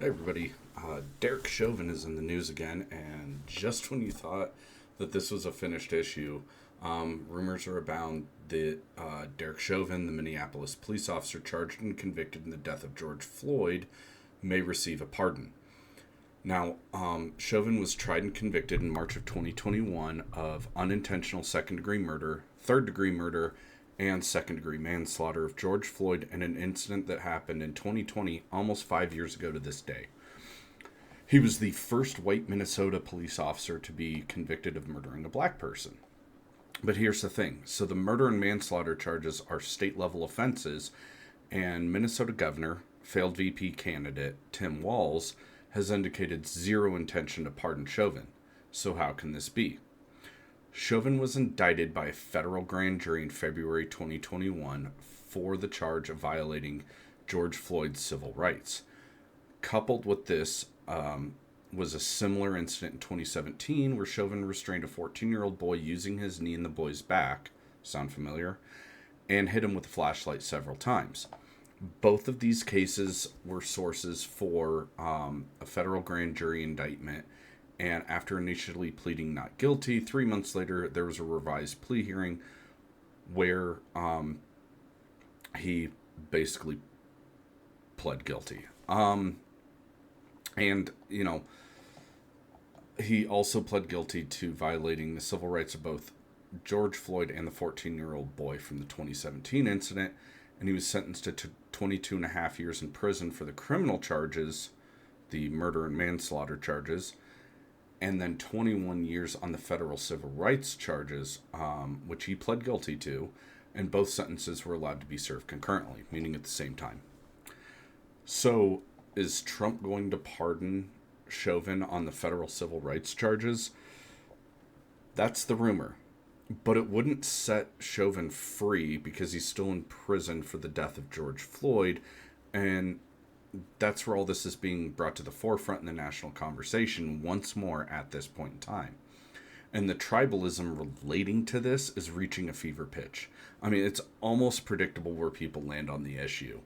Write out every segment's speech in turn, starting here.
Hey everybody, Derek Chauvin is in the news again, and just when you thought that this was a finished issue, rumors are abound that Derek Chauvin, the Minneapolis police officer charged and convicted in the death of George Floyd, may receive a pardon. Now, Chauvin was tried and convicted in March of 2021 of unintentional second-degree murder, third-degree murder, and second-degree manslaughter of George Floyd in an incident that happened in 2020, almost 5 years ago to this day. He was the first white Minnesota police officer to be convicted of murdering a black person. But here's the thing. So the murder and manslaughter charges are state-level offenses, and Minnesota Governor, failed VP candidate Tim Walz, has indicated zero intention to pardon Chauvin. So how can this be? Chauvin was indicted by a federal grand jury in February 2021 for the charge of violating George Floyd's civil rights. Coupled with this was a similar incident in 2017 where Chauvin restrained a 14-year-old boy using his knee in the boy's back, sound familiar, and hit him with a flashlight several times. Both of these cases were sources for a federal grand jury indictment, and after initially pleading not guilty, 3 months later, there was a revised plea hearing where he basically pled guilty. And, you know, he also pled guilty to violating the civil rights of both George Floyd and the 14-year-old boy from the 2017 incident, and he was sentenced to 22 and a half years in prison for the criminal charges, the murder and manslaughter charges, and then 21 years on the federal civil rights charges, which he pled guilty to, and both sentences were allowed to be served concurrently, meaning at the same time. So, is Trump going to pardon Chauvin on the federal civil rights charges? That's the rumor. But it wouldn't set Chauvin free because he's still in prison for the death of George Floyd, and that's where all this is being brought to the forefront in the national conversation once more at this point in time. And the tribalism relating to this is reaching a fever pitch. I mean, it's almost predictable where people land on the issue.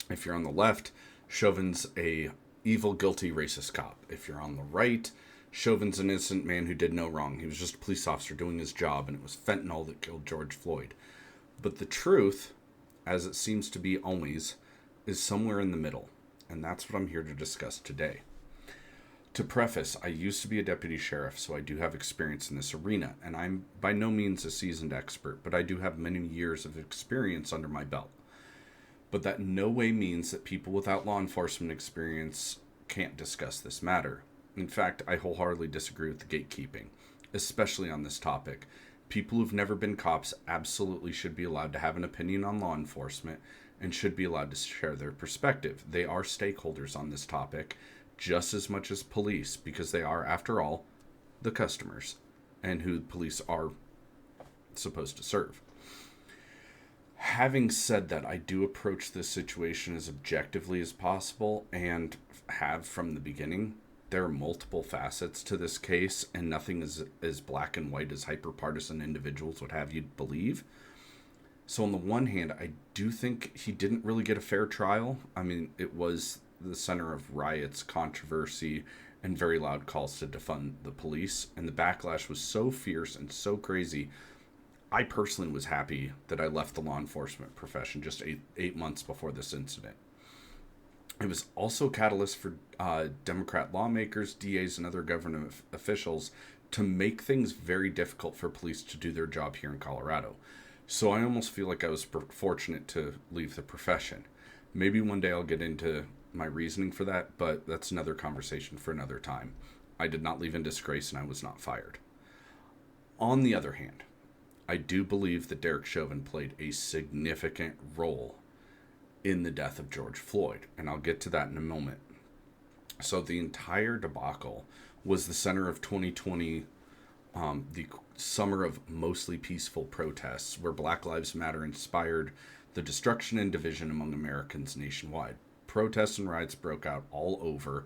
If you're on the left, Chauvin's a evil, guilty, racist cop. If you're on the right, Chauvin's an innocent man who did no wrong. He was just a police officer doing his job, and it was fentanyl that killed George Floyd. But the truth, as it seems to be always, is somewhere in the middle, and that's what I'm here to discuss today. To preface, I used to be a deputy sheriff, so I do have experience in this arena, and I'm by no means a seasoned expert, but I do have many years of experience under my belt. But that in no way means that people without law enforcement experience can't discuss this matter. In fact, I wholeheartedly disagree with the gatekeeping, especially on this topic. People who've never been cops absolutely should be allowed to have an opinion on law enforcement and should be allowed to share their perspective. They are stakeholders on this topic just as much as police, because they are, after all, the customers and who police are supposed to serve. Having said that, I do approach this situation as objectively as possible and have from the beginning. There are multiple facets to this case, and nothing is as black and white as hyper-partisan individuals would have you believe. So on the one hand, I do think he didn't really get a fair trial. I mean, it was the center of riots, controversy, and very loud calls to defund the police, and the backlash was so fierce and so crazy. I personally was happy that I left the law enforcement profession just eight months before this incident. It was also a catalyst for Democrat lawmakers, DAs, and other government officials to make things very difficult for police to do their job here in Colorado. So I almost feel like I was fortunate to leave the profession. Maybe one day I'll get into my reasoning for that, but that's another conversation for another time. I did not leave in disgrace, and I was not fired. On the other hand, I do believe that Derek Chauvin played a significant role in the death of George Floyd, and I'll get to that in a moment. So the entire debacle was the center of 2020, the summer of mostly peaceful protests, where Black Lives Matter inspired the destruction and division among Americans nationwide. Protests and riots broke out all over,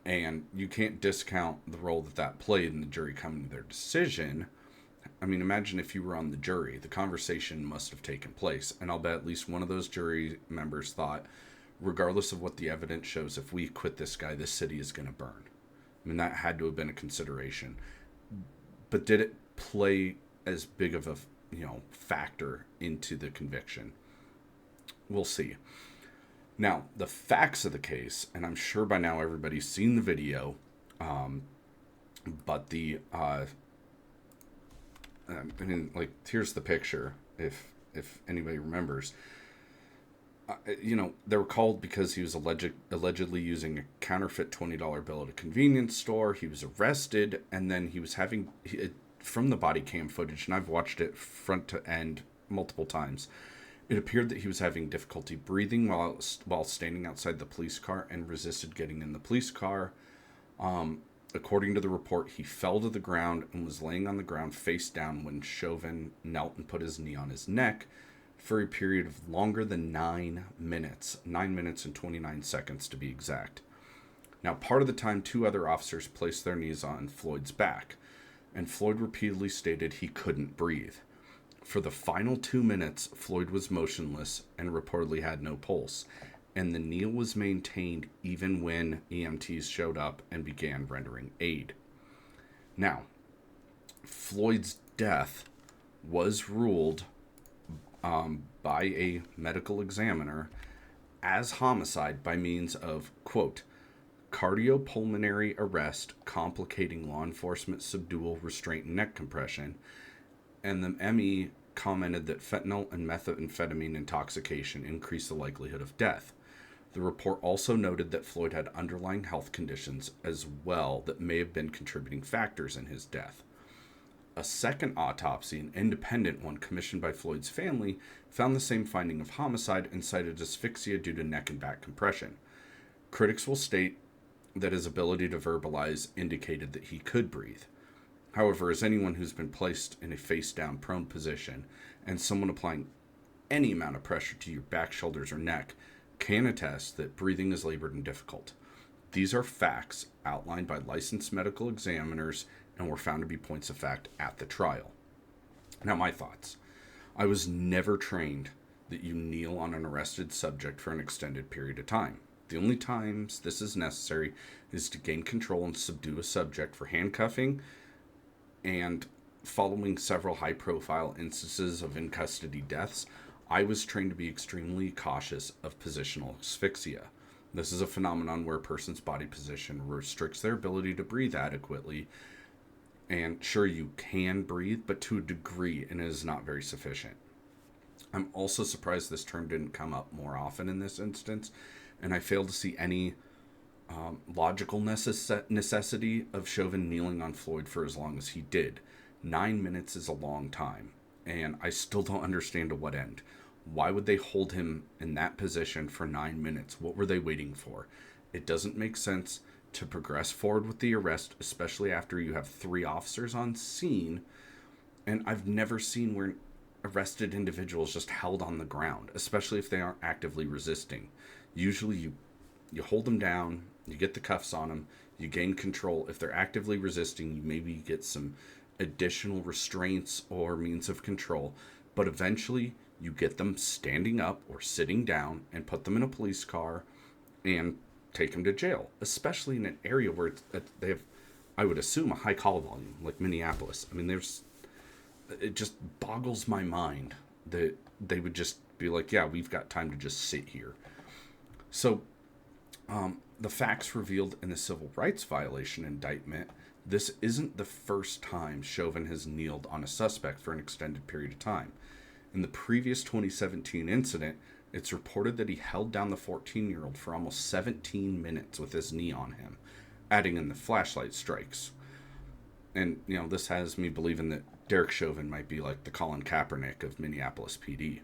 and you can't discount the role that played in the jury coming to their decision. I mean, imagine if you were on the jury. The conversation must have taken place, and I'll bet at least one of those jury members thought, regardless of what the evidence shows, if we acquit this guy, this city is going to burn. I mean, that had to have been a consideration. But did it play as big of a factor into the conviction? We'll see. Now, the facts of the case, and I'm sure by now everybody's seen the video, but here's the picture, if anybody remembers. They were called because he was allegedly using a counterfeit $20 bill at a convenience store. He was arrested, and then he was from the body cam footage, and I've watched it front to end multiple times. It appeared that he was having difficulty breathing while standing outside the police car and resisted getting in the police car. According to the report, he fell to the ground and was laying on the ground face down when Chauvin knelt and put his knee on his neck for a period of longer than 9 minutes. 9 minutes and 29 seconds to be exact. Now, part of the time, 2 other officers placed their knees on Floyd's back, and Floyd repeatedly stated he couldn't breathe. For the final 2 minutes, Floyd was motionless and reportedly had no pulse, and the kneel was maintained even when EMTs showed up and began rendering aid. Now, Floyd's death was ruled by a medical examiner as homicide by means of, quote, cardiopulmonary arrest complicating law enforcement subdual, restraint, and neck compression. And the ME commented that fentanyl and methamphetamine intoxication increased the likelihood of death. The report also noted that Floyd had underlying health conditions as well that may have been contributing factors in his death. A second autopsy, an independent one commissioned by Floyd's family, found the same finding of homicide and cited asphyxia due to neck and back compression. Critics will state that his ability to verbalize indicated that he could breathe. However, as anyone who's been placed in a face-down prone position and someone applying any amount of pressure to your back, shoulders, or neck can attest that breathing is labored and difficult. These are facts outlined by licensed medical examiners and were found to be points of fact at the trial. Now, my thoughts. I was never trained that you kneel on an arrested subject for an extended period of time. The only times this is necessary is to gain control and subdue a subject for handcuffing, and following several high-profile instances of in-custody deaths, I was trained to be extremely cautious of positional asphyxia. This is a phenomenon where a person's body position restricts their ability to breathe adequately. And sure, you can breathe, but to a degree, and it is not very sufficient. I'm also surprised this term didn't come up more often in this instance, and I fail to see any logical necessity of Chauvin kneeling on Floyd for as long as he did. 9 minutes is a long time, and I still don't understand to what end. Why would they hold him in that position for 9 minutes? What were they waiting for? It doesn't make sense to progress forward with the arrest, especially after you have 3 officers on scene. And I've never seen where arrested individuals just held on the ground, especially if they aren't actively resisting. Usually you hold them down, you get the cuffs on them, you gain control. If they're actively resisting, you maybe get some additional restraints or means of control. But eventually you get them standing up or sitting down and put them in a police car and take them to jail, especially in an area where they have, I would assume, a high call volume like Minneapolis. I mean, it just boggles my mind that they would just be like, yeah, we've got time to just sit here. So the facts revealed in the civil rights violation indictment, this isn't the first time Chauvin has kneeled on a suspect for an extended period of time. In the previous 2017 incident, it's reported that he held down the 14-year-old for almost 17 minutes with his knee on him, adding in the flashlight strikes. And, this has me believing that Derek Chauvin might be like the Colin Kaepernick of Minneapolis PD.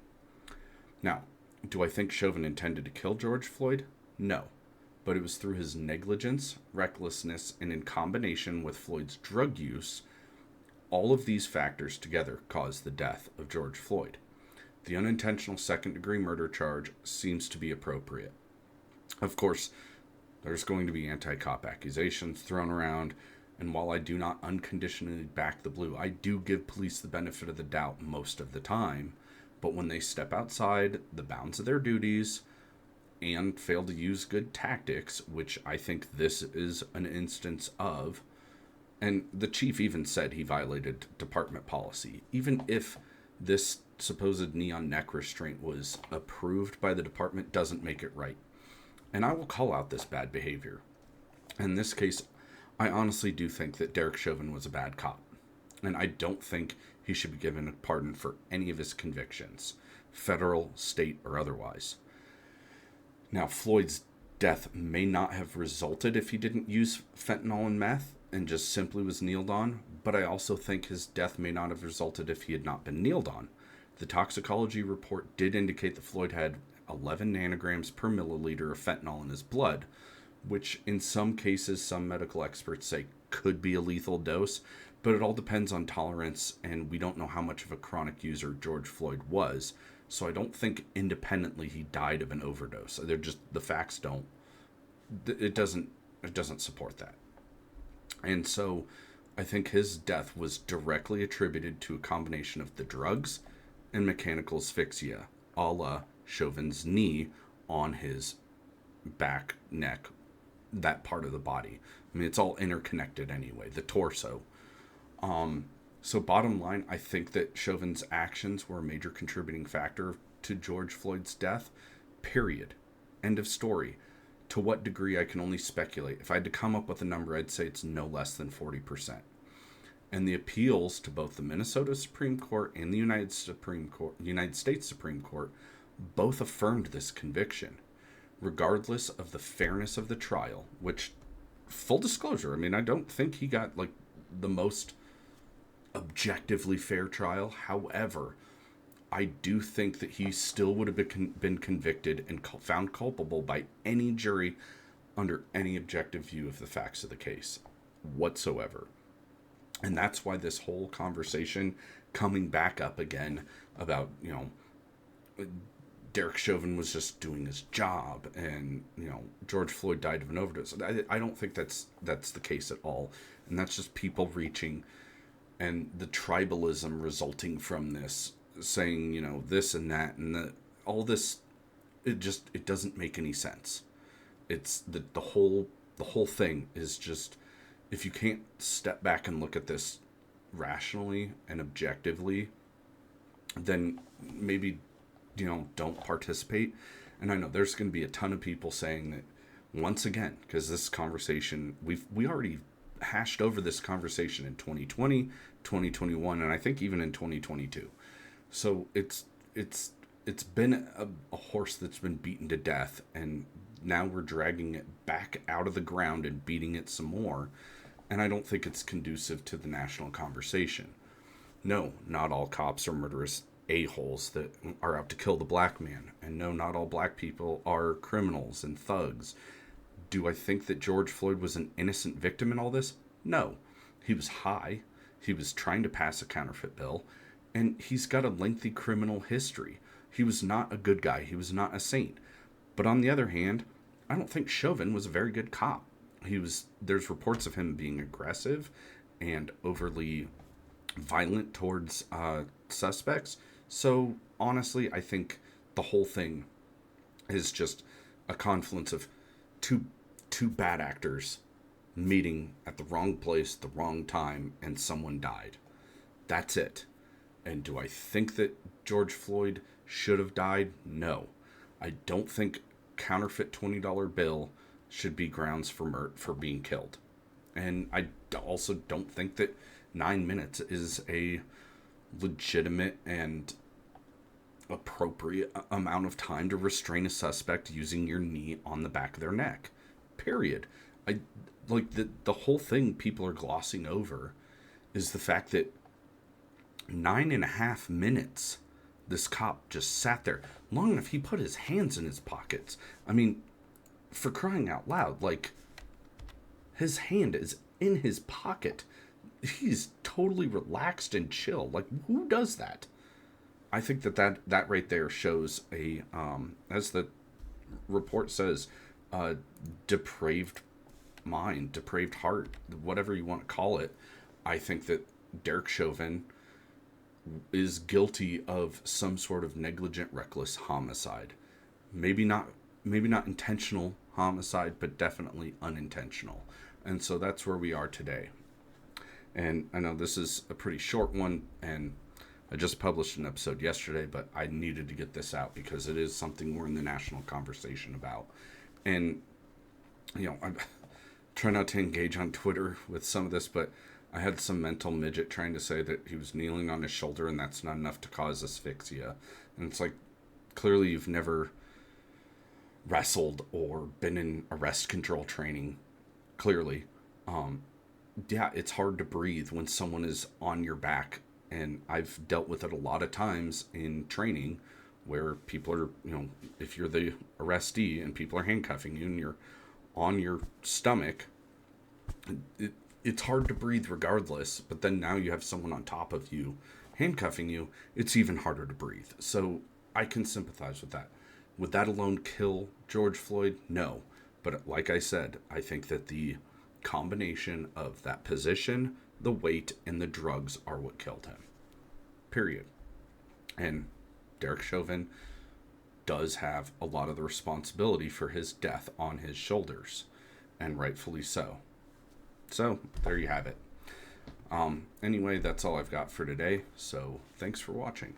Now, do I think Chauvin intended to kill George Floyd? No. But it was through his negligence, recklessness, and in combination with Floyd's drug use, all of these factors together caused the death of George Floyd. The unintentional second-degree murder charge seems to be appropriate. Of course, there's going to be anti-cop accusations thrown around, and while I do not unconditionally back the blue, I do give police the benefit of the doubt most of the time. But when they step outside the bounds of their duties and failed to use good tactics, which I think this is an instance of. And the chief even said he violated department policy. Even if this supposed neon neck restraint was approved by the department, doesn't make it right. And I will call out this bad behavior. In this case, I honestly do think that Derek Chauvin was a bad cop. And I don't think he should be given a pardon for any of his convictions, federal, state, or otherwise. Now, Floyd's death may not have resulted if he didn't use fentanyl and meth and just simply was kneeled on, but I also think his death may not have resulted if he had not been kneeled on. The toxicology report did indicate that Floyd had 11 nanograms per milliliter of fentanyl in his blood, which in some cases some medical experts say could be a lethal dose, but it all depends on tolerance, and we don't know how much of a chronic user George Floyd was, so I don't think independently he died of an overdose. They're just, the facts don't, it doesn't support that. And so I think his death was directly attributed to a combination of the drugs and mechanical asphyxia, a la Chauvin's knee on his back, neck, that part of the body. I mean, it's all interconnected anyway, the torso. So bottom line, I think that Chauvin's actions were a major contributing factor to George Floyd's death, period. End of story. To what degree, I can only speculate. If I had to come up with a number, I'd say it's no less than 40%. And the appeals to both the Minnesota Supreme Court and the United States Supreme Court both affirmed this conviction, regardless of the fairness of the trial, which, full disclosure, I mean, I don't think he got, like, the most objectively fair trial. However, I do think that he still would have been convicted and found culpable by any jury under any objective view of the facts of the case whatsoever. And that's why this whole conversation coming back up again about, Derek Chauvin was just doing his job and, George Floyd died of an overdose. I don't think that's the case at all. And that's just people reaching, and the tribalism resulting from this, saying, this and that and all this, it doesn't make any sense. It's the whole thing is just, if you can't step back and look at this rationally and objectively, then maybe, don't participate. And I know there's going to be a ton of people saying that, once again, because this conversation, we already hashed over this conversation in 2020, 2021, and I think even in 2022. So it's been a horse that's been beaten to death, and now we're dragging it back out of the ground and beating it some more. And I don't think it's conducive to the national conversation. No, not all cops are murderous a-holes that are out to kill the black man. And no, not all black people are criminals and thugs. Do I think that George Floyd was an innocent victim in all this? No. He was high. He was trying to pass a counterfeit bill. And he's got a lengthy criminal history. He was not a good guy. He was not a saint. But on the other hand, I don't think Chauvin was a very good cop. There's reports of him being aggressive and overly violent towards suspects. So honestly, I think the whole thing is just a confluence of two bad actors meeting at the wrong place, the wrong time, and someone died. That's it. And do I think that George Floyd should have died? No. I don't think counterfeit $20 bill should be grounds for being killed. And I also don't think that 9 minutes is a legitimate and appropriate amount of time to restrain a suspect using your knee on the back of their neck. Period. I like the whole thing people are glossing over is the fact that 9.5 minutes this cop just sat there long enough. He put his hands in his pockets. I mean, for crying out loud, like, his hand is in his pocket. He's totally relaxed and chill. Like, who does that? I think that right there shows a, as the report says, depraved mind, depraved heart, whatever you want to call it. I think that Derek Chauvin is guilty of some sort of negligent, reckless homicide. Maybe not maybe not intentional homicide, but definitely unintentional. And so that's where we are today. And I know this is a pretty short one, and I just published an episode yesterday, but I needed to get this out because it is something we're in the national conversation about. And, I'm trying not to engage on Twitter with some of this, but I had some mental midget trying to say that he was kneeling on his shoulder and that's not enough to cause asphyxia. And it's like, clearly you've never wrestled or been in arrest control training. Clearly. Yeah, it's hard to breathe when someone is on your back. And I've dealt with it a lot of times in training where people are, if you're the arrestee and people are handcuffing you and you're on your stomach, it's hard to breathe regardless. But then now you have someone on top of you handcuffing you, it's even harder to breathe. So I can sympathize with that. Would that alone kill George Floyd? No. But like I said, I think that the combination of that position, the weight, and the drugs are what killed him. Period. And Derek Chauvin does have a lot of the responsibility for his death on his shoulders, and rightfully so. So, there you have it. Anyway, that's all I've got for today, so thanks for watching.